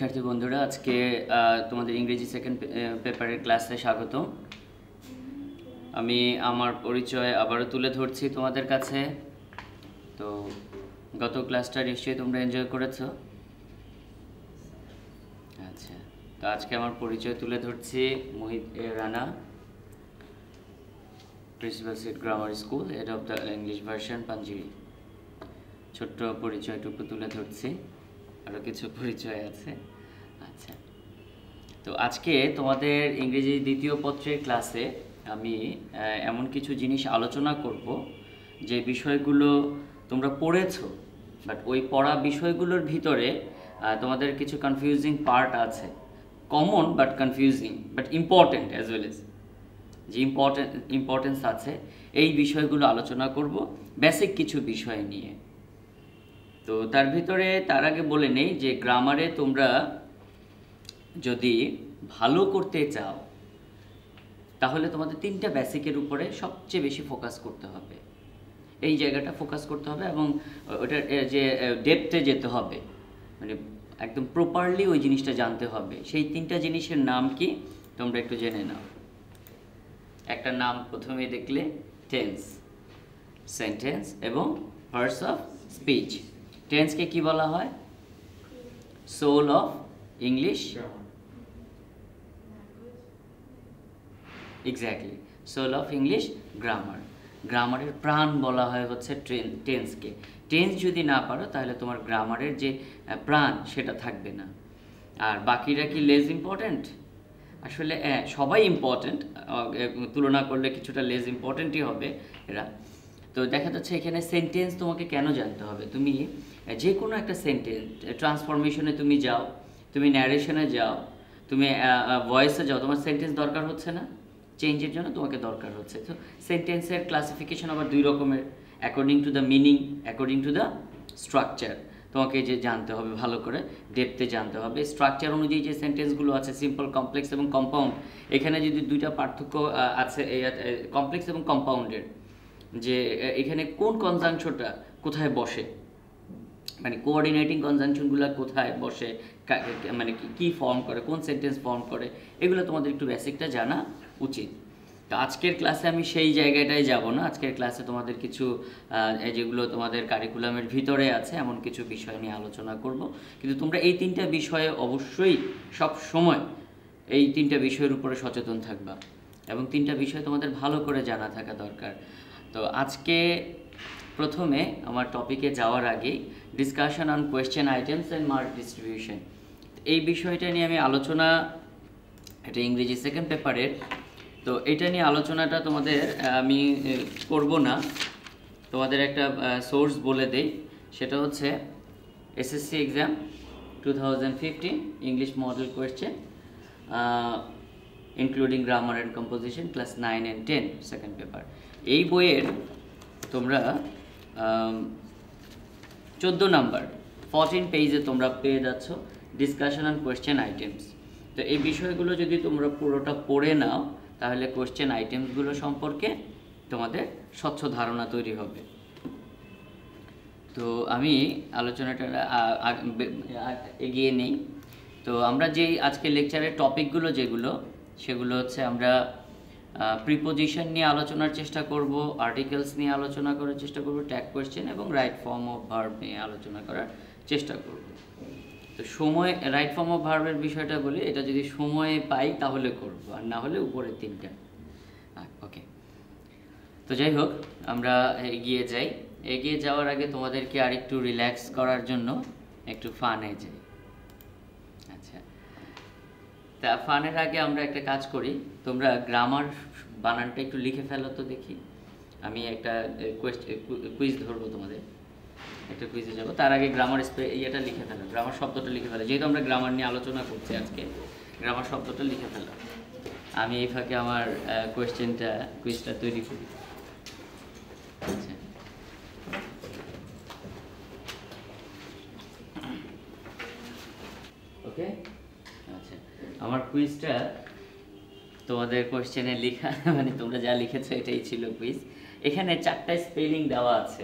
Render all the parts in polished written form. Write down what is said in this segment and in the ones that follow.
শিক্ষার্থী বন্ধুরা, আজকে তোমাদের ইংরেজি সেকেন্ড পেপারের ক্লাসে স্বাগতম। আমি আমার পরিচয় আবারও তুলে ধরছি তোমাদের কাছে। তো গত ক্লাসটা নিশ্চয়ই তোমরা এনজয় করেছো। আচ্ছা, তো আজকে আমার পরিচয় তুলে ধরছি। মোহিত এ রানা, প্রিন্সিপাল সিট grammar school, head of the English version Panjeree. ছোট্ট পরিচয়টুকু তুলে ধরছি, আরও কিছু পরিচয় আছে। আচ্ছা, তো আজকে তোমাদের ইংরেজি দ্বিতীয় পত্রের ক্লাসে আমি এমন কিছু জিনিস আলোচনা করব যে বিষয়গুলো তোমরা পড়েছো, বাট ওই পড়া বিষয়গুলোর ভিতরে তোমাদের কিছু কনফিউজিং পার্ট আছে, common but confusing but important as well as, যে ইম্পর্টেন্স আছে এই বিষয়গুলো আলোচনা করব, বেসিক কিছু বিষয় নিয়ে। তো তার আগে বলে নেই যে গ্রামারে তোমরা যদি ভালো করতে চাও তাহলে তোমাদের তিনটা বেসিকের উপরে সবচেয়ে বেশি ফোকাস করতে হবে। এই জায়গাটা ফোকাস করতে হবে এবং ওটার যে ডেপথে যেতে হবে, মানে একদম প্রপারলি ওই জিনিসটা জানতে হবে। সেই তিনটা জিনিসের নাম কি তোমরা একটু জেনে নাও। একটা নাম প্রথমেই দেখলে, টেন্স, সেন্টেন্স এবং ভার্স অফ স্পিচ। টেন্সকে কি বলা হয়? Soul of English, exactly, soul of English grammar. গ্রামারের প্রাণ বলা হয় হচ্ছে টেন্সকে। টেন্স যদি না পারো তাহলে তোমার গ্রামারের যে প্রাণ সেটা থাকবে না। আর বাকিরা কি লেস ইম্পর্ট্যান্ট? আসলে সবাই ইম্পর্ট্যান্ট, তুলনা করলে কিছুটা লেস ইম্পর্ট্যান্টই হবে এরা। তো দেখা যাচ্ছে এখানে সেন্টেন্স তোমাকে কেন জানতে হবে? তুমি যে কোনো একটা সেন্টেন্স ট্রান্সফরমেশনে তুমি যাও, তুমি ন্যারেশনে যাও, তুমি ভয়েসে যাও, তোমার সেন্টেন্স দরকার হচ্ছে না? চেঞ্জের জন্য তোমাকে দরকার হচ্ছে। তো সেন্টেন্সের ক্লাসিফিকেশন আবার দুই রকমের, according to the meaning, according to the structure. তোমাকে যে জানতে হবে, ভালো করে ডেপথে জানতে হবে। স্ট্রাকচার অনুযায়ী যে সেন্টেন্সগুলো আছে, সিম্পল, কমপ্লেক্স এবং কম্পাউন্ড, এখানে যদি দুইটা পার্থক্য আছে কমপ্লেক্স এবং কম্পাউন্ডের, যে এখানে কোন কনজাংশনটা কোথায় বসে, মানে কোঅর্ডিনেটিং কনজাংশনগুলো কোথায় বসে, মানে কি ফর্ম করে, কোন সেন্টেন্স ফর্ম করে, এগুলো তোমাদের একটু বেসিকটা জানা উচিত। তো আজকের ক্লাসে আমি সেই জায়গাটায় যাব না। আজকের ক্লাসে তোমাদের কিছু যেগুলো তোমাদের কারিকুলামের ভিতরে আছে এমন কিছু বিষয় নিয়ে আলোচনা করব। কিন্তু তোমরা এই তিনটা বিষয়ে অবশ্যই সব সময় এই তিনটা বিষয়ের উপরে সচেতন থাকবা এবং তিনটা বিষয় তোমাদের ভালো করে জানা থাকা দরকার। তো আজকে প্রথমে আমার টপিকে যাওয়ার আগেই discussion on question items and mark distribution, এই বিষয়টা নিয়ে আমি আলোচনা, এটা ইংরেজি সেকেন্ড পেপারের। তো এটা নিয়ে আলোচনাটা তোমাদের আমি করব না, তোমাদের একটা সোর্স বলে দেই, সেটা হচ্ছে SSC exam 2015 English model question including grammar and composition class 9 and 10 second paper. এই বইয়ের তোমরা 14 নাম্বার 14 পেজে তোমরা পেয়ে যাচ্ছ ডিসকাশন অন কোয়েশ্চেন আইটেমস। তো এই বিষয়গুলো যদি তোমরা পুরোটা পড়ে নাও তাহলে কোয়েশ্চেন আইটেমসগুলো সম্পর্কে তোমাদের স্বচ্ছ ধারণা তৈরি হবে। তো আমি আলোচনাটা এগিয়ে নেই। তো আমরা যেই আজকে লেকচারের টপিকগুলো সেগুলো হচ্ছে আমরা প্রিপোজিশন নিয়ে আলোচনার চেষ্টা করব, আর্টিকেলস নিয়ে আলোচনা করার চেষ্টা করব, ট্যাগ কোয়েশ্চেন এবং রাইট ফর্ম অফ ভার্ব নিয়ে আলোচনা করার চেষ্টা করব। তো সময়, রাইট ফর্ম অফ ভার্বের বিষয়টা বলি, এটা যদি সময় পাই তাহলে করব, আর না হলে উপরের তিনটা। ওকে, তো যাই হোক আমরা এগিয়ে যাই। এগিয়ে যাওয়ার আগে তোমাদেরকে আর একটু রিল্যাক্স করার জন্য একটু ফানে যাই। আচ্ছা, তা ফানের আগে আমরা একটা কাজ করি, তোমরা গ্রামার বানানটা একটু লিখে ফেলো তো দেখি। আমি একটা কুইজ ধরবো তোমাদের, একটা কুইজে যাবো। তার আগে গ্রামার ইয়েটা লিখে ফেলো, গ্রামার শব্দটা লিখে ফেলো। যেহেতু আমরা গ্রামার নিয়ে আলোচনা করছি আজকে, গ্রামার শব্দটা লিখে ফেলো। আমি এই ফাঁকে আমার কুইজটা তৈরি করি। আচ্ছা, ওকে। আচ্ছা, আমার কুইজটা তোমাদের কোয়েশ্চেনে লেখা, মানে তোমরা যা লিখেছো এটাই ছিল কুইজ। এখানে 4টা স্পেলিং দেওয়া আছে,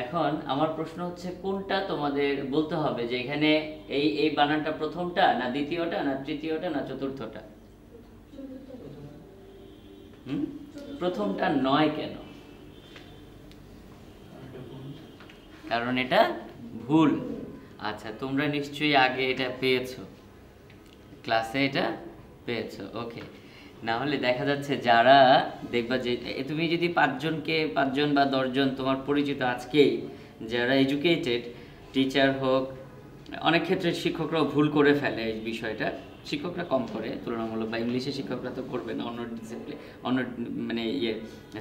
এখন আমার প্রশ্ন হচ্ছে কোনটা তোমাদের বলতে হবে যে এখানে এই এই বানানটা প্রথমটা না দ্বিতীয়টা না তৃতীয়টা না চতুর্থটা? প্রথমটা নয় কেন? কারণ এটা ভুল। আচ্ছা, তোমরা নিশ্চয়ই আগে এটা পেয়েছো, ক্লাসে এটা পেয়েছো, ওকে। না হলে দেখা যাচ্ছে যারা দেখবা যে তুমি যদি পাঁচজন বা 10 জন তোমার পরিচিত আজকেই যারা এডুকেটেড টিচার হোক, অনেক ক্ষেত্রে শিক্ষকরাও ভুল করে ফেলে এই বিষয়টা, শিক্ষকরা কম করে তুলনামূলক, বা ইংলিশের শিক্ষকরা তো করবে না, অন্য ডিসিপ্লিন অন্য মানে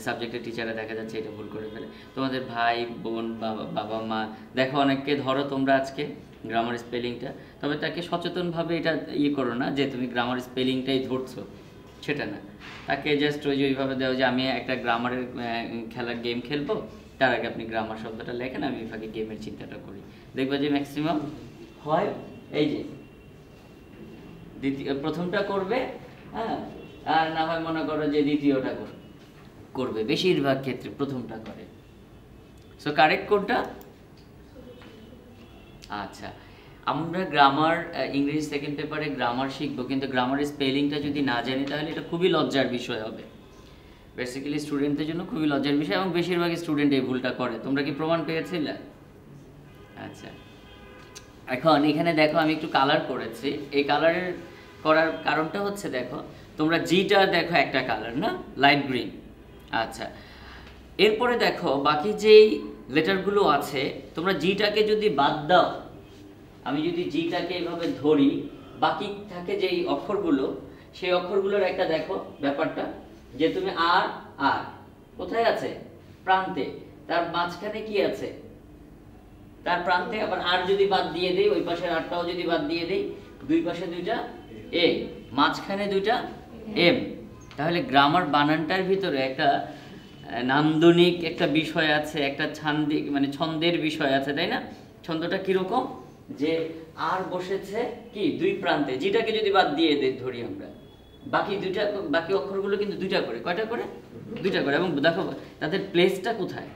সাবজেক্টের টিচাররা দেখা যাচ্ছে এটা ভুল করে ফেলে। তোমাদের ভাই বোন বাবা মা দেখো, অনেককে ধরো তোমরা আজকে গ্রামার স্পেলিংটা, তবে তাকে সচেতনভাবে এটা করো না যে তুমি গ্রামার স্পেলিংটাই ধরছো, সেটা না। তাকে জাস্ট ওইভাবে দেওয়া যে আমি একটা গ্রামারের খেলার গেম খেলবো, তার আগে আপনি গ্রামার শব্দটা লেখেন, আমি ফাঁকে গেমের চিন্তাটা করি। দেখবা যে ম্যাক্সিমাম হয় এই যে প্রথমটা করবে, হ্যাঁ, আর না হয় মনে করো যে দ্বিতীয়টা করবে, বেশিরভাগ ক্ষেত্রে প্রথমটা করে। সো কারেক্ট কোনটা? আচ্ছা, আমরা গ্রামার ইংরেজি সেকেন্ড পেপারে গ্রামার শিখবো, কিন্তু গ্রামারের স্পেলিংটা যদি না জানি তাহলে এটা খুবই লজ্জার বিষয় হবে। বেসিক্যালি স্টুডেন্টদের জন্য খুবই লজ্জার বিষয়, এবং বেশিরভাগ স্টুডেন্ট এই ভুলটা করে। তোমরা কি প্রমাণ পেয়েছিলে? আচ্ছা, এখন এখানে দেখো আমি একটু কালার করেছি। এই কালারের করার কারণটা হচ্ছে, দেখো তোমরা জিটা দেখো একটা কালার না, লাইট গ্রিন। আচ্ছা, এরপরে দেখো বাকি যেই লেটারগুলো আছে, তোমরা জিটাকে যদি বাদ দাও, আমি যদি জিটাকে এভাবে ধরি, বাকি থাকে যেই অক্ষরগুলো, সেই অক্ষরগুলোর একটা দেখো ব্যাপারটা, যে তুমি আর আর কোথায় আছে? প্রান্তে। তার মাঝখানে কি আছে? তার প্রান্তে। আবার আর যদি বাদ দিয়ে দেই, ওই পাশের আরটাও যদি বাদ দিয়ে দেই, দুই পাশে দুইটা এ, মাঝখানে দুইটা এম। তাহলে গ্রামার বানানটার ভিতরে একটা নান্দনিক একটা বিষয় আছে, একটা ছান্দিক মানে ছন্দের বিষয় আছে, তাই না? ছন্দটা কিরকম, যে আর বসেছে কি দুই প্রান্তে, যেটাকে যদি বাদ দিয়ে ধরি আমরা, বাকি অক্ষরগুলো কিন্তু দুইটা করে, কয়টা করে? দুইটা করে। এবং দেখো তাদের প্লেসটা কোথায়,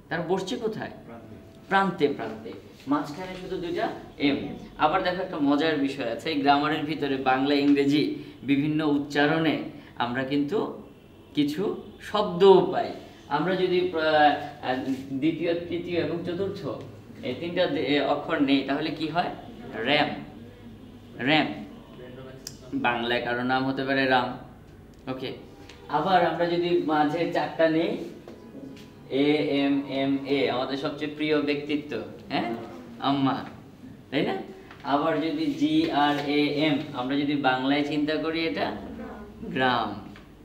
তারা বসছে কোথায়? প্রান্তে। প্রান্তে, মাঝখানে শুধু দুইটা এম। আবার দেখো একটা মজার বিষয় আছে, এই গ্রামারের ভিতরে বাংলা ইংরেজি বিভিন্ন উচ্চারণে আমরা কিন্তু কিছু শব্দও পাই। আমরা যদি দ্বিতীয় তৃতীয় এবং চতুর্থ এই তিনটা অক্ষর নেই, তাহলে কি হয়? র্যাম। র্যাম বাংলায় কারো নাম হতে পারে রাম, ওকে। আবার আমরা যদি মাঝে চারটা নেই, এ এম এম এ, আমাদের সবচেয়ে প্রিয় ব্যক্তিত্ব, হ্যাঁ, আম্মা, তাই না? আবার যদি জি আর এ এম, আমরা যদি বাংলায় চিন্তা করি, এটা গ্রাম,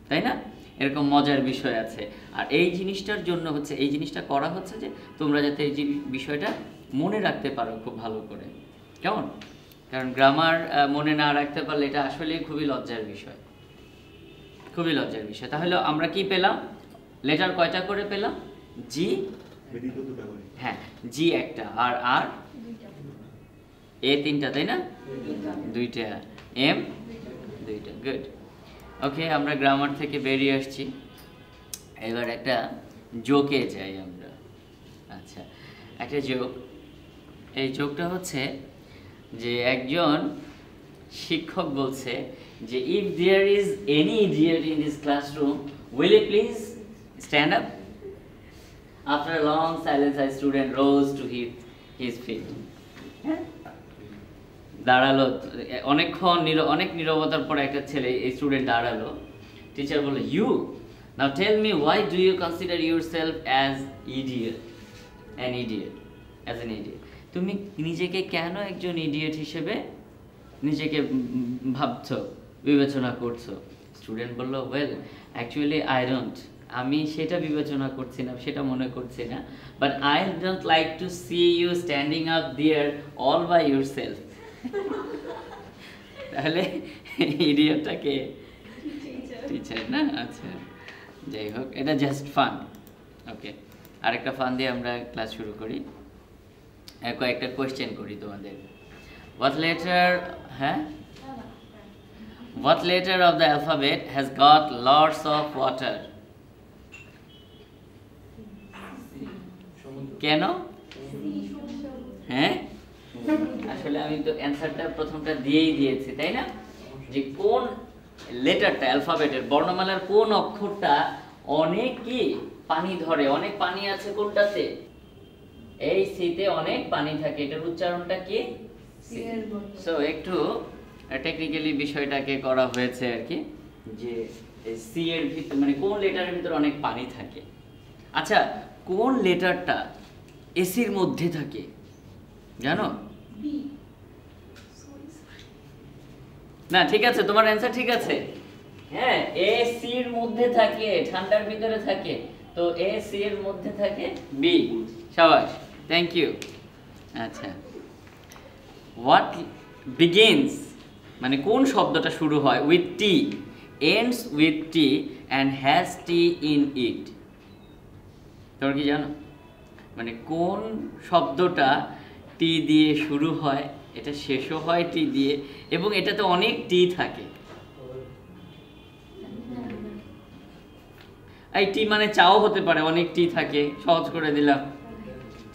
তাই না? এরকম মজার বিষয় আছে। আর এই জিনিসটার জন্য হচ্ছে, এই জিনিসটা করা হচ্ছে যে তোমরা যাতে এই বিষয়টা মনে রাখতে পারো খুব ভালো করে, কেমন? কারণ গ্রামার মনে না রাখতে পারলে এটা আসলে খুবই লজ্জার বিষয়, খুবই লজ্জার বিষয়। তাহলে আমরা কি পেলাম? লেটার কয়টা করে পেলাম? জি, হ্যাঁ, জি একটা, আর আর এ তিনটা, তাই না? দুইটা, এম দুইটা, গুড। ওকে, আমরা গ্রামার থেকে বেরিয়ে আসছি, এবার একটা জোকে যাই আমরা। আচ্ছা, একটা জোক। এই জোকটা হচ্ছে যে একজন শিক্ষক বলছে যে, if there is any idiot in this classroom, will you please stand up? After a long silence, a student rose to his feet. দাঁড়ালো, অনেকক্ষণ অনেক নীরবতার পরে একটা ছেলে, এই স্টুডেন্ট দাঁড়ালো। টিচার বলল, you now tell me, why do you consider yourself as idiot, an idiot, as an idiot? তুমি নিজেকে কেন একজন ইডিয়েট হিসেবে নিজেকে ভাবছো, বিবেচনা করছো? স্টুডেন্ট বলল, ওয়েল অ্যাকচুয়ালি আই ডোন্ট, আমি সেটা বিবেচনা করছি না, সেটা মনে করছি না, but I don't like to see you standing up there all by your self. তাহলে ইডিয়েটটা কে? টিচার না? আচ্ছা, যাই হোক, এটা জাস্ট ফান। ওকে, আরেকটা ফান দিয়ে আমরা ক্লাস শুরু করি। কয়েকটা কোয়েশ্চেন করি তোমাদের। What letter, what letter of the alphabet has got lots of water? কেন? হ্যাঁ, আসলে আমি তো অ্যান্সারটা প্রথমটা দিয়েই দিয়েছি, তাই না? যে কোন লেটারটা, অ্যালফাবেটের বর্ণমালার কোন অক্ষরটা অনেক কি পানি ধরে, অনেক পানি আছে কোনটাতে? এই সিতে অনেক পানি থাকে, এটার উচ্চারণটা কি? সো একটু টেকনিক্যালি বিষয়টাকে করা হয়েছে আর কি, যে সি এর ভিতর মানে কোন লেটারের ভিতর অনেক পানি থাকে। আচ্ছা, কোন লেটারটা এসির মধ্যে থাকে জানো? না, ঠিক আছে, তোমার অ্যান্সার ঠিক আছে। হ্যাঁ, এ সি এর মধ্যে থাকে, ঠান্ডার ভিতরে থাকে, তো এ সি এর মধ্যে থাকে বি। শাবাশ, থ্যাংক ইউ। আচ্ছা, হোয়াট বিগিনস মানে কোন শব্দটা শুরু হয় with T, ends with T and has T in it? তোমরা কি জানো? মানে কোন শব্দটা টি দিয়ে শুরু হয়, এটা শেষও হয় টি দিয়ে, এবং এটাতে অনেক টি থাকে? এই টি মানে চাও হতে পারে, অনেক টি থাকে, সহজ করে দিলাম,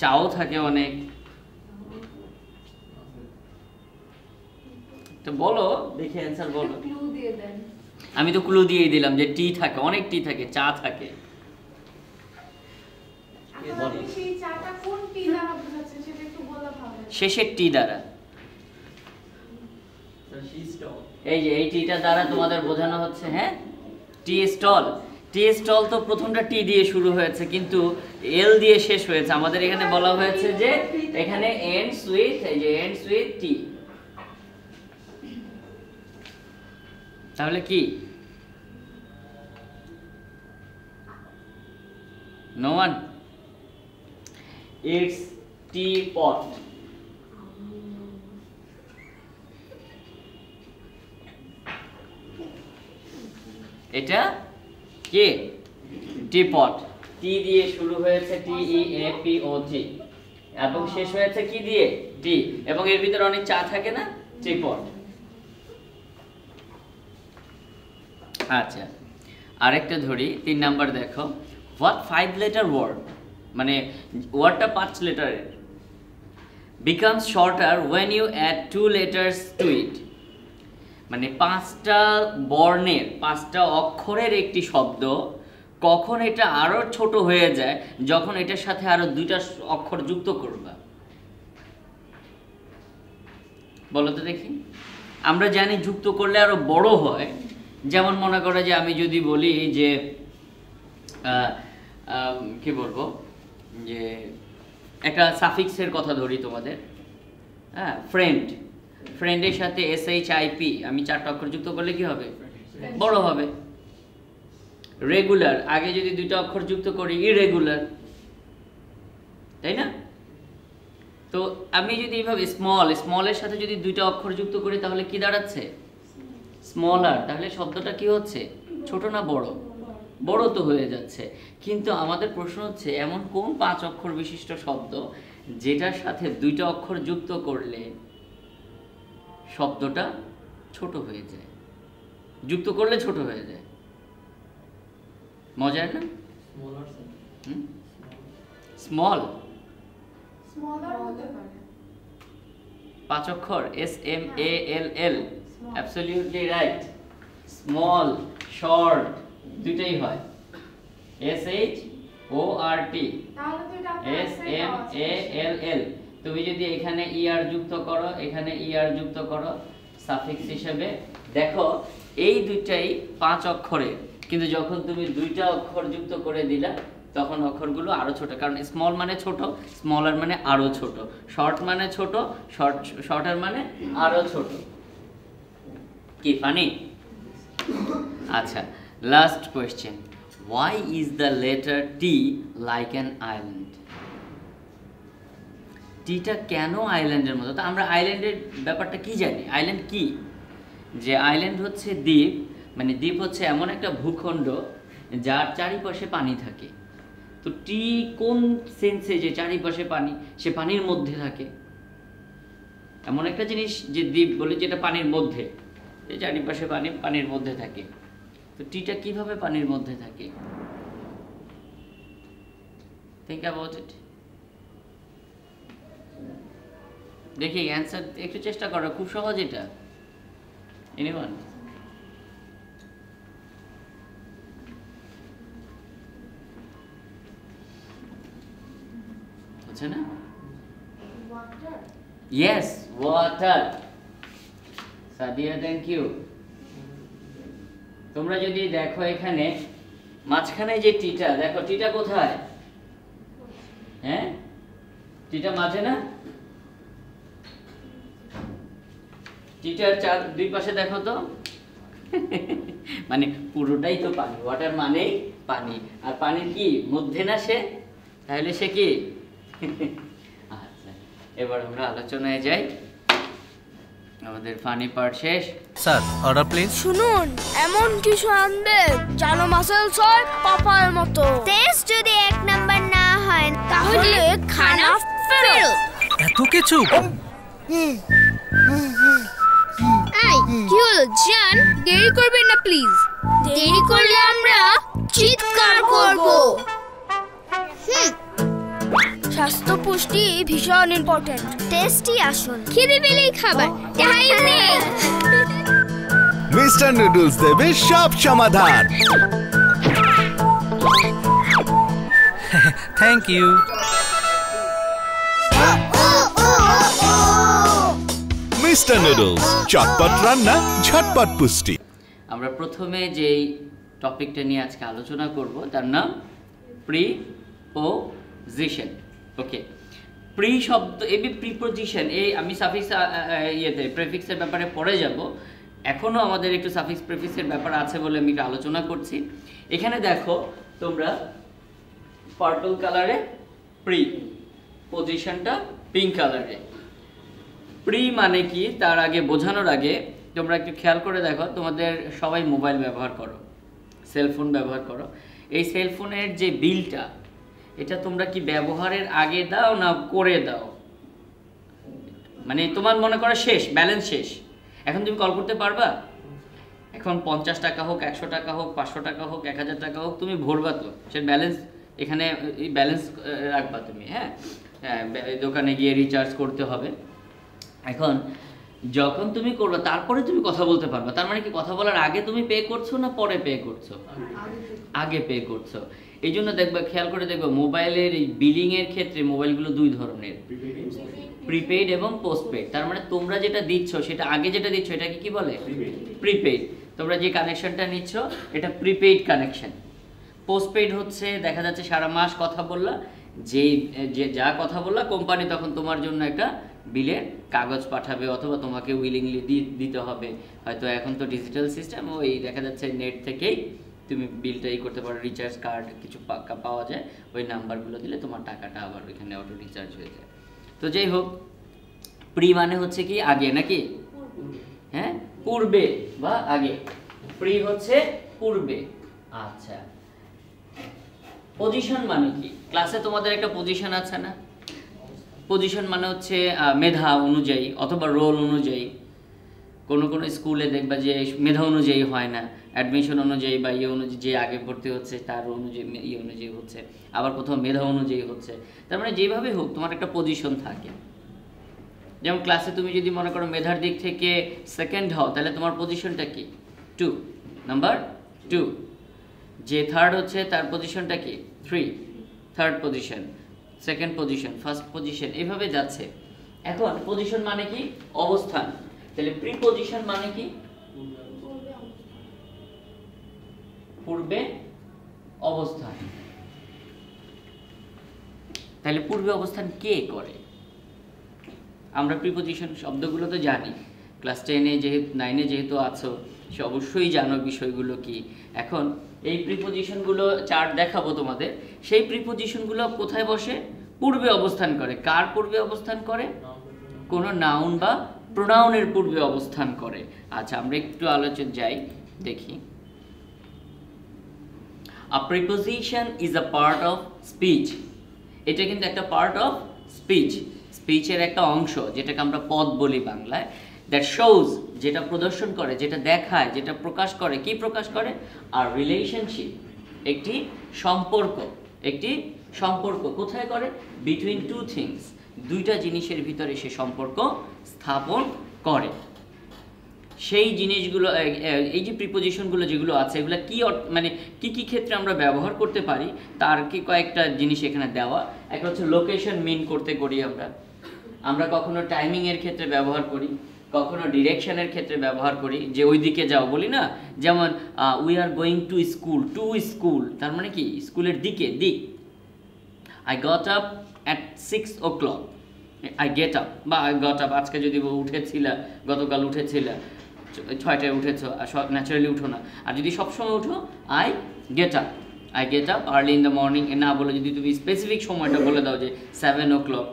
চাও থাকে অনেক। তো বলো দেখি অ্যান্সার বলো। আমি তো ক্লু দিয়েই দিলাম যে টি থাকে, অনেক টি থাকে, চা থাকে। শেষের টি দ্বারা, এই যে এই টিটা দ্বারা তোমাদের বোঝানো হচ্ছে, হ্যাঁ, টি স্টল। টি স্টল তো প্রথমটা টি দিয়ে শুরু হয়েছে কিন্তু এল দিয়ে শেষ হয়েছে। আমাদের এখানে বলা হয়েছে যে এখানে এন্ডস উইথ, এই যে এন্ডস উইথ টি। তাহলে কি? No one? It's teapot. এটা কি? টি পট। টি দিয়ে শুরু হয়েছে, টি ই এ পি ও টি, এবং শেষ হয়েছে কি দিয়ে? টি, এবং এর ভিতরে অনেক চা থাকে না, টি পট। আচ্ছা, আরেকটা ধরি, 3 নাম্বার দেখো। হোয়াট 5 লেটার ওয়ার্ড মানে ওয়ার্ডটা 5 লেটারের, becomes shorter when you add 2 letters to it. মানে 5টা বর্ণের, 5টা অক্ষরের একটি শব্দ কখন এটা আরো ছোট হয়ে যায় যখন এটার সাথে আরো 2টা অক্ষর যুক্ত করবা? বলো তো দেখি। আমরা জানি যুক্ত করলে আরো বড় হয়, যেমন মনে করো যে আমি যদি বলি যে কি বলবো, যে একটা সাফিক্সের কথা ধরি তোমাদের, হ্যাঁ, ফ্রেন্ড, ফ্রেন্ডের সাথে SHIP আমি 4টা অক্ষর যুক্ত করলে কি হবে? বড় হবে। রেগুলার, আগে যদি 2টা অক্ষর যুক্ত করি ইরেগুলার, তাই না? তো আমি যদি এইভাবে স্মলের সাথে যদি 2টা অক্ষর যুক্ত করি তাহলে কি দাঁড়াচ্ছে? স্মলার। তাহলে শব্দটা কি হচ্ছে? ছোট না বড়? বড় তো হয়ে যাচ্ছে। কিন্তু আমাদের প্রশ্ন হচ্ছে এমন কোন 5 অক্ষর বিশিষ্ট শব্দ যেটার সাথে 2টা অক্ষর যুক্ত করলে শব্দটা ছোট হয়ে যায়, যুক্ত করলে ছোট হয়ে যায়। মজার না? স্মল, 5 অক্ষর, SMALL, absolutely right. Small, short দুইটাই হয়, SHORT, SMALL। তুমি যদি এখানে ER যুক্ত করো, এখানে ER যুক্ত করো সাফিক্স হিসেবে, দেখো এই দুইটাই 5 অক্ষরের, কিন্তু যখন তুমি 2টা অক্ষর যুক্ত করে দিলা তখন অক্ষরগুলো আরো ছোট, কারণ স্মল মানে ছোট, স্মলার মানে আরো ছোট, শর্ট মানে ছোট, শর্টার মানে আরো ছোট। কি ফানি? আচ্ছা, last question. Why is the letter T like an island? টিটা কেন আইল্যান্ডের মতো? তো আমরা আইল্যান্ডের ব্যাপারটা কি জানি? আইল্যান্ড কি? যে আইল্যান্ড হচ্ছে দ্বীপ, মানে দ্বীপ হচ্ছে এমন একটা ভূখণ্ড যার চারিপাশে পানি থাকে। তো টি কোন সেন্সে যে চারিপাশে পানি, সে পানির মধ্যে থাকে, এমন একটা জিনিস যে দ্বীপ বলে যেটা পানির মধ্যে, যে চারিপাশে পানি, পানির মধ্যে থাকে। তো টিটা কিভাবে পানির মধ্যে থাকে? Think about it. দেখি অ্যান্সার একটু চেষ্টা করো, খুব সহজ এটা। এনিওয়ান? হচ্ছে না? Yes, water. Sadia, thank you. তোমরা যদি দেখো এখানে মাঝখানে যে টিটা, দেখো টিটা কোথায়? হ্যাঁ, টিটা মাঝে না? টিটার দুই পাশে দেখো তো। মানে পুরোটাই তো পানি, ওয়াটার মানেই পানি। আর পানির কি মধ্যে না সে, তাহলে সে কি? আচ্ছা, এবার আমরা আলোচনায় যাই। আমাদের ফানি পার্ট শেষ। Sir, order please. শুনুন, এমন কিছু আনবেন যেন মাসেলস হয় পাপার মতো। টেস্ট যদি 1 নাম্বার না হয় তাহলে খানা ফেল। এত কিছু? এই কি হলো জান, দেরি করবেন না প্লিজ। দেরি করলে আমরা চিৎকার করব। স্বাস্থ্য পুষ্টি ভীষণ ইম্পর্টেন্ট। টেস্টি আসুন, খিদে পেলেই খাবার, টাইম নেই। মিস্টার নুডলস দেবে সব সমাধান। Thank you. মিস্টার নুডলস, চটপট রান্না, ঝটপট পুষ্টি। আমরা প্রথমে যেই টপিকটা নিয়ে আজকে আলোচনা করব তার নাম প্রিপোজিশন। ওকে, প্রি শব্দ, এই প্রিপোজিশন, এই আমি সাফিক্স ইয়েতে প্রেফিক্সের ব্যাপারে পড়ে যাব। এখনও আমাদের একটু সাফিক্স প্রেফিক্সের ব্যাপার আছে বলে আমি একটু আলোচনা করছি। এখানে দেখো তোমরা পার্পল কালারে প্রি, পজিশনটা পিঙ্ক কালারে। প্রি মানে কি তার আগে বোঝানোর আগে তোমরা একটু খেয়াল করে দেখো, তোমাদের সবাই মোবাইল ব্যবহার করো, সেলফোন ব্যবহার করো। এই সেলফোনের যে বিলটা, এটা তোমরা কি ব্যবহারের আগে দাও না করে দাও? মানে তোমার মনে করো শেষ, ব্যালেন্স শেষ, এখন তুমি কল করতে পারবা? এখন 50 টাকা হোক, 100 টাকা হোক, 500 টাকা হোক, 1000 টাকা হোক, তুমি ভরবা তো, সে ব্যালেন্স এখানে ব্যালেন্স রাখবা তুমি। হ্যাঁ, দোকানে গিয়ে রিচার্জ করতে হবে। এখন যখন তুমি করবে তারপরে তুমি কথা বলতে পারবে। তার মানে কি কথা বলার আগে তুমি পে করছো না পরে পে করছো? আগে পে করছো। এই জন্য দেখবে, খেয়াল করে দেখবে মোবাইলের এই বিলিং এর ক্ষেত্রে মোবাইলগুলো দুই ধরনের, প্রিপেইড এবং পোস্টপেইড। তার মানে তোমরা যেটা দিচ্ছ সেটা আগে যেটা দিচ্ছ এটাকে কি বলে? প্রিপেইড। তোমরা যে কানেকশনটা নিচ্ছ এটা প্রিপেইড কানেকশন। পোস্টপেইড হচ্ছে দেখা যাচ্ছে সারা মাস কথা বললা, যে যা কথা বললা কোম্পানি তখন তোমার জন্য একটা বিলের কাগজ পাঠাবে, অথবা তোমাকে উইলিংলি দিতে হবে। হয়তো এখন তো ডিজিটাল সিস্টেম, ওই দেখা যাচ্ছে নেট থেকেই তুমি বিলটা করতে পারো, রিচার্জ কার্ড কিছু পাওয়া যায়, ওই নাম্বারগুলো দিলে তোমার টাকাটা আবার ওইখানে অটো রিচার্জ হয়ে যায়। তো যাই হোক, প্রি মানে হচ্ছে কি আগে নাকি? হ্যাঁ, পূর্বে বা আগে। প্রি হচ্ছে পূর্বে। আচ্ছা, পজিশন মানে কি? ক্লাসে তোমাদের একটা পজিশন আছে না? পজিশন মানে হচ্ছে মেধা অনুযায়ী অথবা রোল অনুযায়ী। কোনো কোনো স্কুলে দেখবা যে মেধা অনুযায়ী হয় না, অ্যাডমিশন অনুযায়ী বা অনুযায়ী, যে আগে ভর্তি হচ্ছে তার অনুযায়ী অনুযায়ী হচ্ছে, আবার কোথাও মেধা অনুযায়ী হচ্ছে। তার মানে যেভাবে হোক তোমার একটা পজিশন থাকে। যেমন ক্লাসে তুমি যদি মনে করো মেধার দিক থেকে সেকেন্ড হও, তাহলে তোমার পজিশনটা কি? 2, নাম্বার 2। যে থার্ড হচ্ছে তার পজিশনটা কি? 3, third position, second position, first position, এইভাবে যাচ্ছে। এখন পজিশন মানে কি? অবস্থান। তাহলে প্রিপজিশন মানে কি? পূর্বে অবস্থান। তাহলে পূর্বে অবস্থান কে করে? আমরা প্রিপজিশন শব্দগুলো তো জানি, ক্লাস 10-এ যেহেতু 9-এ যেহেতু আছো সে অবশ্যই জানো বিষয়গুলো কি। এখন এই প্রিপজিশনগুলো চার্ট দেখাবো তোমাদের। সেই প্রিপজিশনগুলো কোথায় বসে? পূর্বে অবস্থান করে। কার পূর্বে অবস্থান করে? কোনো নাউন বা প্রোনাউনের পূর্বে অবস্থান করে। আচ্ছা, আমরা একটু আলোচনা যাই, দেখি। A preposition is a part of speech. এটা কিন্তু একটা পার্ট অফ স্পিচ, স্পিচের একটা অংশ, যেটাকে আমরা পদ বলি বাংলায়। দ্যাট শোজ, যেটা প্রদর্শন করে, যেটা দেখায়, যেটা প্রকাশ করে। কি প্রকাশ করে? আর রিলেশনশিপ, একটি সম্পর্ক। একটি সম্পর্ক কোথায় করে? বিটুইন টু থিংস, দুইটা জিনিসের ভিতরে সে সম্পর্ক স্থাপন করে। সেই জিনিসগুলো এই যে প্রিপোজিশনগুলো যেগুলো আছে এগুলো কি মানে কি ক্ষেত্রে আমরা ব্যবহার করতে পারি তার কি কয়েকটা জিনিস এখানে দেওয়া। একটা হচ্ছে লোকেশন মিন করতে করি আমরা কখনো টাইমিং এর ক্ষেত্রে ব্যবহার করি, কখনো ডিরেকশনের ক্ষেত্রে ব্যবহার করি, যে ওই দিকে যাও বলি না, যেমন we are going to school, তার মানে কি স্কুলের দিক। I got up at 6 o'clock, I get up বা আই গট আপ, আজকে যদি গতকাল উঠেছিল 6টায় উঠেছো, ন্যাচারালি উঠো না। আর যদি সবসময় উঠো I get up early in the morning না বলে যদি তুমি স্পেসিফিক সময়টা বলে দাও যে 7 o'clock,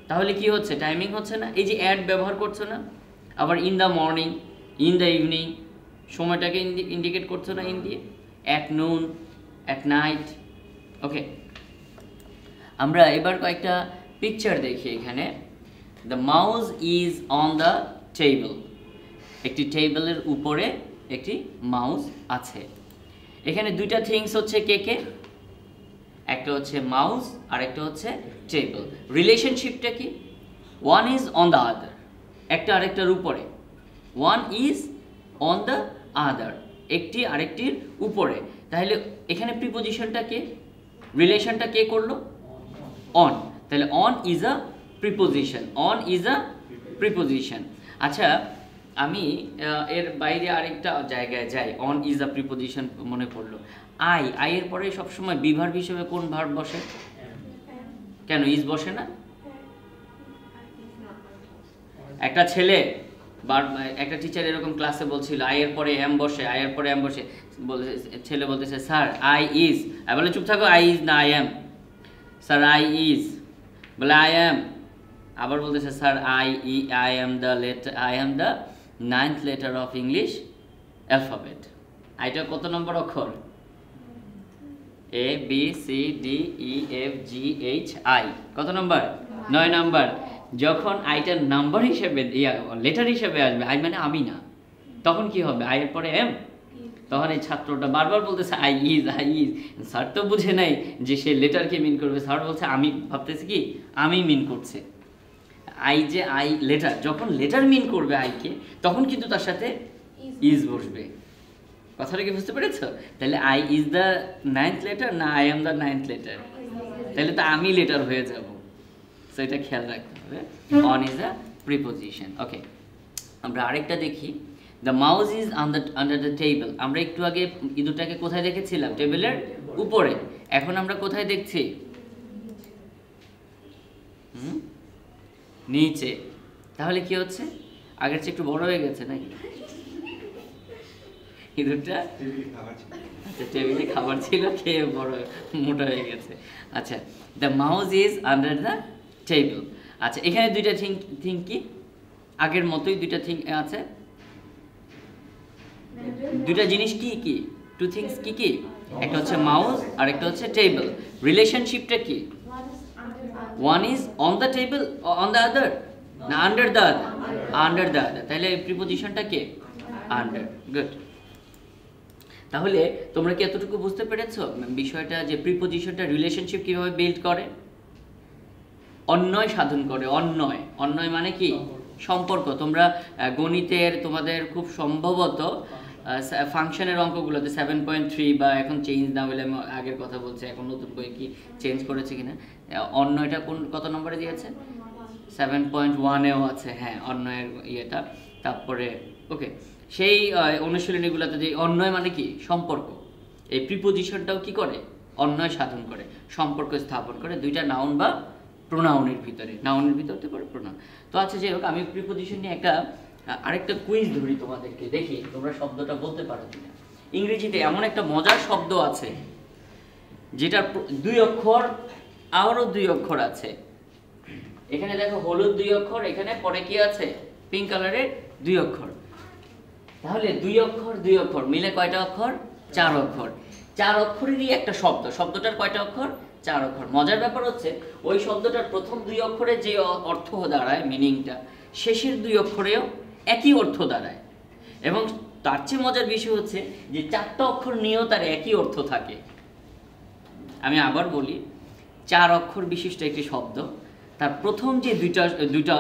তাহলে কি হচ্ছে? টাইমিং হচ্ছে না। এই যে অ্যাড ব্যবহার করছো না, আবার in the morning, in the evening, সময়টাকে ইন্ডিকেট করছো না ইন দিয়ে, অ্যাট নুন, অ্যাট নাইট। ওকে, আমরা এবার কয়েকটা পিকচার দেখি এখানে। The mouse is on the table, একটি টেবিলের উপরে একটি মাউস আছে। এখানে দুইটা থিংস হচ্ছে কে, একটা হচ্ছে মাউস আর একটা হচ্ছে টেবিল। রিলেশনশিপটা কি? One is on the other, একটা আরেকটার উপরে। One is on the other, একটি আরেকটির উপরে। তাহলে এখানে প্রিপোজিশনটা কে, রিলেশনটা কে করলো? অন। তাহলে অন ইজ আ প্রিপোজিশন। আচ্ছা, আমি এর বাইরে আরেকটা জায়গায় যাই, অন ইজ আ প্রিপোজিশন মনে পড়লো। আই এর পরে সবসময় বিভার্ব হিসেবে কোন ভার্ব বসে? কেন ইজ বসে না? একটা ছেলে একটা টিচার এরকম ক্লাসে বলছিল আই এর পরে এম বসে, ছেলে বলতেছে স্যার আই ইজ, বলে চুপ থাকো, আই ইজ না I am. Sir I is, বলে আই এম। আবার বলতেছে sir I am the 9th letter of English alphabet. আইটা কত নম্বর অক্ষর? A B C D E F G H I, কত নম্বর? 9 নম্বর। যখন আইটা নাম্বার হিসেবে লেটার হিসেবে আসবে, আই মানে আমি না, তখন কি হবে? আই এর পরে এম। তখন এই ছাত্রটা বারবার বলতেছে আই ইজ। স্যার তো বুঝে নাই যে সে লেটারকে মিন করবে, স্যার বলছে আমি ভাবতেছি কি আমি মিন করছে। আই লেটার, যখন লেটার মিন করবে আইকে, তখন কিন্তু তার সাথে ইজ বসবে। কথাটা কি বুঝতে পেরেছ? তাহলে I is the 9th letter না I am the 9th letter, তাহলে তো আমি লেটার হয়ে যাব। সো এটা খেয়াল রাখতে হবে। On is a preposition. Okay, আমরা আরেকটা দেখি। The mouse is under the table. আমরা একটু আগে ইঁদুরটাকে কোথায় দেখেছিলাম? টেবিলের উপরে। এখন আমরা কোথায় দেখছি? নিচে। তাহলে কি হচ্ছে? আগের চেয়ে একটু বড় হয়ে গেছে নাকি ইঁদুরটা? আচ্ছা, টেবিলে খাবার ছিল, খেয়ে বড় মোটা হয়ে গেছে। আচ্ছা, the mouse is under the table. আচ্ছা, এখানে দুইটা থিং কি আগের মতোই দুইটা থিং আছে। দুইটা জিনিস কি টু থিংস কি? একটা হচ্ছে মাউস আর একটা হচ্ছে টেবিল। রিলেশনশিপটা কি? One is on the table, on the other না আন্ডার দ্য আদার। তাহলে প্রিপোজিশনটা কে? আন্ডার। গুড। তাহলে তোমরা কি এতটুকু বুঝতে পেরেছো বিষয়টা, যে প্রিপোজিশনটা রিলেশনশিপ কিভাবে বিল্ড করে? অন্যয় সাধন করে। অন্যয় মানে কি? সম্পর্ক। তোমরা গণিতের তোমাদের খুব সম্ভবত ফাংশনের অঙ্কগুলোতে 7.3 বা এখন চেঞ্জ না হলে আমি আগের কথা বলছি, এখন নতুন বই কি চেঞ্জ করেছে কিনা, অন্যয়টা কত নম্বরে দিয়েছে? 7.1-এও আছে। হ্যাঁ, অন্যয়ের ইয়েটা। তারপরে ওকে, সেই অনুশীলনীগুলোতে যে অন্যয় মানে কি? সম্পর্ক। এই প্রিপোজিশনটাও কি করে? অন্যয় সাধন করে, সম্পর্ক স্থাপন করে দুইটা নাউন বা প্রোনাউনের ভিতরে। নাউনের ভিতরে পড়ে প্রোনাউন। তো আচ্ছা, যাই হোক, আমি প্রিপোজিশন নিয়ে আরেকটা কুইজ ধরি তোমাদেরকে, দেখি তোমরা শব্দটা বলতে পারো কিনা। ইংরেজিতে এমন একটা মজার শব্দ আছে যেটার 2 অক্ষর, আরও 2 অক্ষর আছে। এখানে দেখো হলুদ 2 অক্ষর, এখানে পরে কি আছে? পিঙ্ক কালারের 2 অক্ষর। তাহলে 2 অক্ষর মিলে কয়টা অক্ষর? 4 অক্ষর। 4 অক্ষরেরই একটা শব্দ। শব্দটার কয়টা অক্ষর? 4 অক্ষর। মজার ব্যাপার হচ্ছে ওই শব্দটার প্রথম 2 অক্ষরে যে অর্থ দাঁড়ায়, মিনিংটা, শেষের 2 অক্ষরেও একই অর্থ দাঁড়ায়। এবং তার চেয়ে মজার বিষয় হচ্ছে যে 4টা অক্ষর নিয়েও তার একই অর্থ থাকে। আমি আবার বলি, 4 অক্ষর বিশিষ্ট একটি শব্দ, তার প্রথম যে দুইটা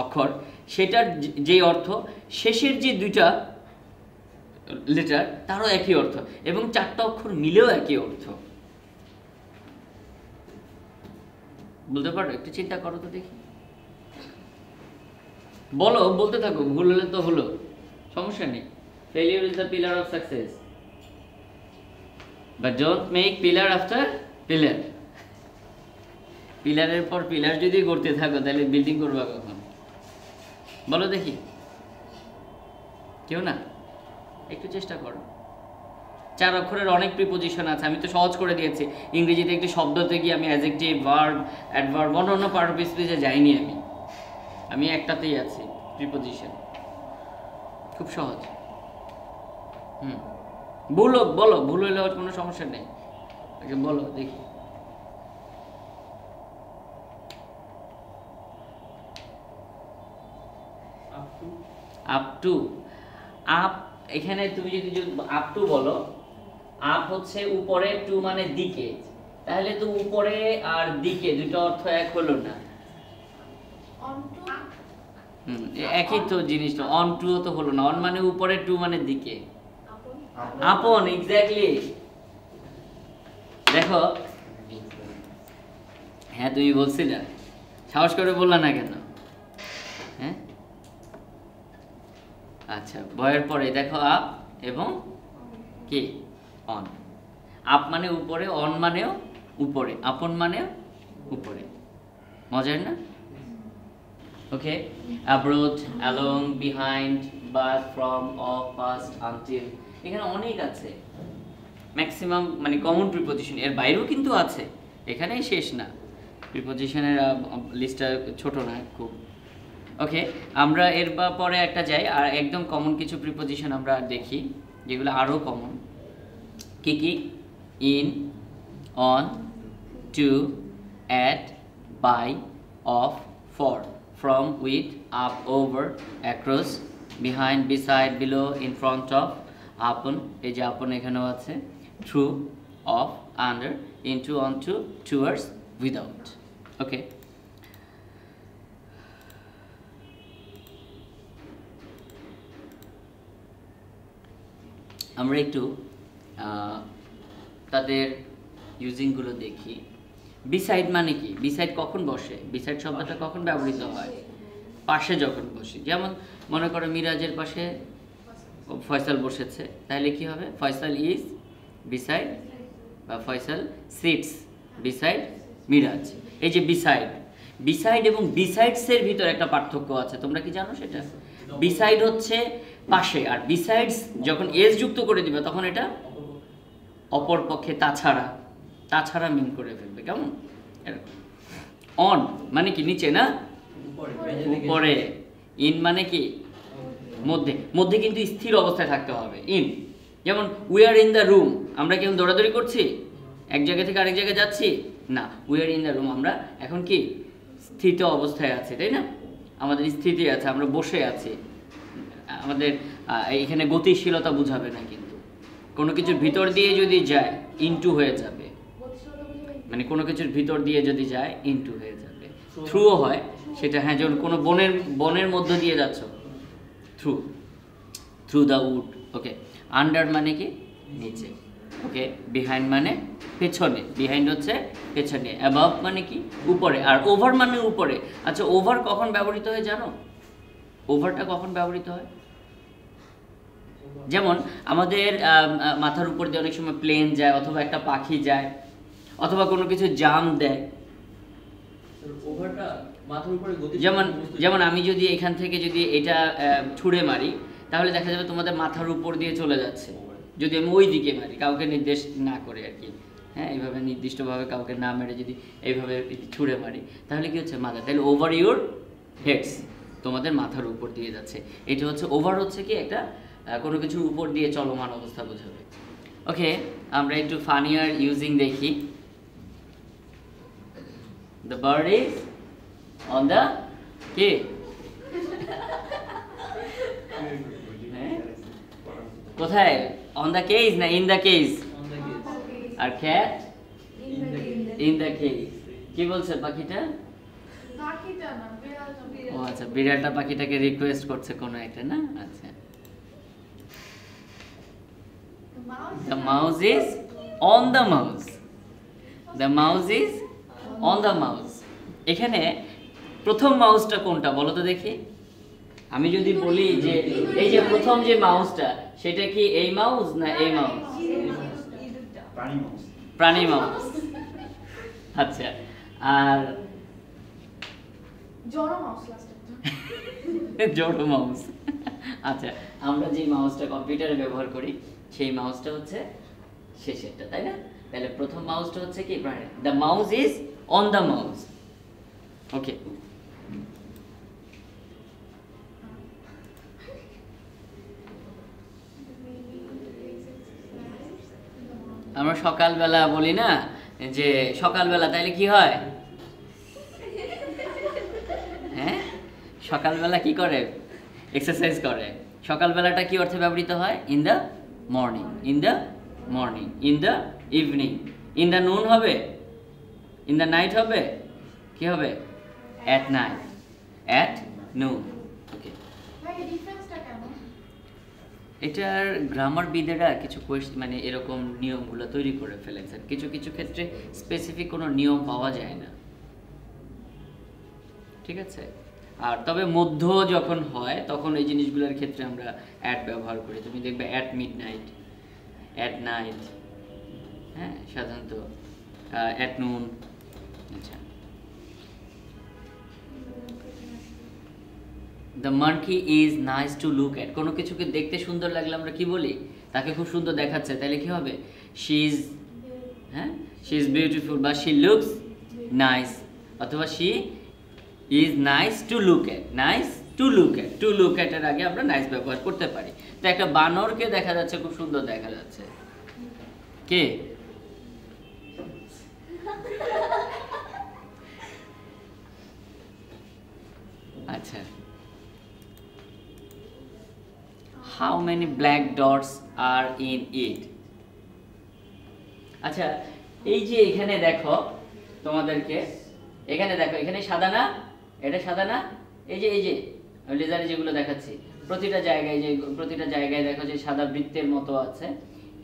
অক্ষর সেটার যে অর্থ, শেষের যে দুইটা লেটার তারও একই অর্থ, এবং 4টা অক্ষর মিলেও একই অর্থ। বলতে পারো? একটু চিন্তা করো তো দেখি। বলো, বলতে থাকো, ভুল হলে তো হলো, সমস্যা নেই। Failure is the pillar of success, but don't make pillar after pillar. পিলারের পর পিলার যদি করতে থাকো তাহলে বিল্ডিং করবা কখন? বলো দেখি। কেউ না? একটু চেষ্টা করো। 4 অক্ষরের অনেক প্রিপোজিশন আছে, আমি তো সহজ করে দিয়েছি। ইংরেজিতে একটি শব্দতে গিয়ে আমি অ্যাডজেক্টিভ, ভার্ব, অ্যাডভার্ব, অন্য পার্ট অফ স্পিচে যাইনি। আমি একটাতেই আছি, প্রিপোজিশন। খুব সহজ। বলো, ভুল হলে কোনো সমস্যা নেই, বলো দেখি। Up to. আপ, এখানে তুমি যদি আপ টু বলো, আপ হচ্ছে উপরে, টু মানে দিকে, তাহলে তো উপরে আর দিকে দুটো অর্থ এক হলো না। একই তো জিনিসটা, অন টু তো হলো না। অন মানে উপরে, টু মানে দিকে। আপন, এক্স্যাক্টলি। দেখো, হ্যাঁ তুমি বলছিলে, সাহস করে বললা না কেন? হ্যাঁ আচ্ছা, ভয়ের পরে দেখো আপ এবং কি অন। আপ মানে উপরে, অন মানেও উপরে, আপন মানেও উপরে। মজার না? ওকে, abroad, along, behind, but, from, of, past, until, এখানে অনেক আছে। ম্যাক্সিমাম মানে কমন প্রিপোজিশন, এর বাইরেও কিন্তু আছে, এখানেই শেষ না। প্রিপোজিশনের লিস্টটা ছোট না খুব। ওকে, আমরা এর পরে একটা যাই, আর একদম কমন কিছু প্রিপোজিশন আমরা দেখি যেগুলো আরও কমন। কি কি? In, on, to, at, by, of, for, from, with, up, over, across, behind, beside, below, in front of, upon, এই যে upon এখানেও আছে, through, off, under, into, onto, towards, without. ওকে, আমরা একটু তাদের ইউজিংগুলো দেখি। বিসাইড মানে কি? বিসাইড কখন বসে? বিসাইড শব্দটা কখন ব্যবহৃত হয়? পাশে যখন বসে। যেমন মনে করো মিরাজের পাশে ফয়সাল বসেছে, তাহলে কি হবে? ফয়সাল ইজ বিসাইড, বা ফয়সাল সিটস বিসাইড মিরাজ। এই যে বিসাইড, বিসাইড এবং বিসাইডসের ভিতর একটা পার্থক্য আছে, তোমরা কি জানো সেটা? বিসাইড হচ্ছে পাশে, আর বিসাইডস যখন এস যুক্ত করে দিবে তখন এটা অপর পক্ষে, তাছাড়া, তাছাড়া মিন করে ফেলবে। কেমন? অন মানে কি? নিচে না, উপরে। ইন মানে কি? মধ্যে। মধ্যে কিন্তু স্থির অবস্থায় থাকতে হবে। ইন, যেমন we are in the room, আমরা কেমন দৌড়াদৌড়ি করছি, এক জায়গা থেকে আরেক জায়গায় যাচ্ছি না। We are in the room, আমরা এখন কি স্থিত অবস্থায় আছি, তাই না? আমাদের স্থিতি আছে, আমরা বসে আছি। আমাদের এখানে গতিশীলতা বুঝাবে না, কিন্তু কোনো কিছুর ভিতর দিয়ে যদি যায় ইনটু হয়ে যাবে, মানে কোনো কিছুর ভিতর দিয়ে যদি যায় ইনটু হয়ে যাবে। থ্রুও হয় সেটা, হ্যাঁ, যেমন কোনো বনের মধ্য দিয়ে যাচ্ছ, through, through the wood. Okay, under মানে কি? নিচে। ওকে, বিহাইন্ড মানে পেছনে, বিহাইন্ড হচ্ছে পেছনে। অ্যাবাভ মানে কি? উপরে। আর ওভার মানে উপরে। আচ্ছা, ওভার কখন ব্যবহৃত হয় জানো? ওভারটা কখন ব্যবহৃত হয়? যেমন আমাদের মাথার উপর দিয়ে অনেক সময় প্লেন যায়, অথবা একটা পাখি যায়, অথবা কোনো কিছু জাম দেয়। যেমন আমি যদি এখান থেকে যদি এটা ছুঁড়ে মারি, তাহলে দেখা যাবে তোমাদের মাথার উপর দিয়ে চলে যাচ্ছে, যদি আমি ওই দিকে মারি, কাউকে নির্দেশ না করে আর কি। হ্যাঁ, এইভাবে নির্দিষ্টভাবে কাউকে না মেরে যদি এইভাবে ছুঁড়ে মারি, তাহলে কি হচ্ছে? মাথা, তাহলে ওভার ইউর হেডস, তোমাদের মাথার উপর দিয়ে যাচ্ছে। এটা হচ্ছে ওভার, হচ্ছে কি একটা কোনো কিছুর উপর দিয়ে চলমান অবস্থা বোঝাবে। ওকে, আমরা একটু ফানিয়ার ইউজিং দেখি। The bird is on the কি? কোথায়? on the cage না in the cage? R cat in the cage। কি বলছে পাখিটা? ও আচ্ছা, বিড়ালটা পাখিটাকে রিকোয়েস্ট করছে কোনো একটা, না? আচ্ছা, the mouse is on the mouse, the mouse is on the mouse। এখানে প্রথম মাউসটা কোনটা বলো তো দেখি। আমি যদি বলি যে এই যে প্রথম যে মাউসটা, সেটা কি এই মাউস না এই মাউস? প্রাণী মাউস। আচ্ছা, আর জড়ো মাউস। আচ্ছা, আমরা যে মাউসটা কম্পিউটারে ব্যবহার করি সেই মাউসটা হচ্ছে শেষেরটা, তাই না? তাহলে প্রথম মাউসটা হচ্ছে কি প্রাণী, the mouse is on the mouse. Okay, আমরা সকালবেলা বলি না যে সকালবেলা, তাইলে কি হয়? হ্যাঁ, সকালবেলা কি করে? এক্সারসাইজ করে। সকালবেলাটা কি অর্থে ব্যবহৃত হয়? In the morning, in the morning, in the evening. In the নুন হবে, ইন দ্য নাইট হবে, কি হবে? At night, at noon. ওকে, এটার গ্রামারবিদেরা কিছু মানে এরকম নিয়মগুলো তৈরি করে ফেলেছেন। কিছু কিছু ক্ষেত্রে স্পেসিফিক কোনো নিয়ম পাওয়া যায় না, ঠিক আছে? আর তবে মধ্য যখন হয় তখন এই জিনিসগুলোর ক্ষেত্রে আমরা অ্যাট ব্যবহার করি। তুমি দেখবে অ্যাট মিডনাইট, অ্যাট নাইট, হ্যাঁ, সাধারণত অ্যাট নুন। আচ্ছা, the monkey is nice to look at. কোনো কিছুকে দেখতে সুন্দর লাগলে আমরা কি বলি? তাকে খুব সুন্দর দেখাচ্ছে, তাহলে কি হবে? শি ইজ, হ্যাঁ, শি ইজ বিউটিফুল, বা শি লুকস নাইস, অথবা she is nice to look at. Nice to look at, to look at এর আগে আমরা নাইস ব্যবহার করতে পারি। তো একটা বানরকে দেখা যাচ্ছে খুব সুন্দর দেখা যাচ্ছে, কে? আচ্ছা, how many black dots are in it? আচ্ছা, এই যে এখানে দেখো তোমাদেরকে, এখানে দেখো, এখানে সাদা না? এটা সাদা না? এই যে লেজারে যেগুলো দেখাচ্ছি, প্রতিটা জায়গায় দেখো যে সাদা বৃত্তের মতো আছে।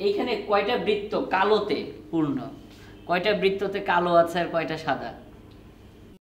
এইখানে কয়টা বৃত্ত কালোতে পূর্ণ? কয়টা বৃত্ততে কালো আছে আর কয়টা সাদা?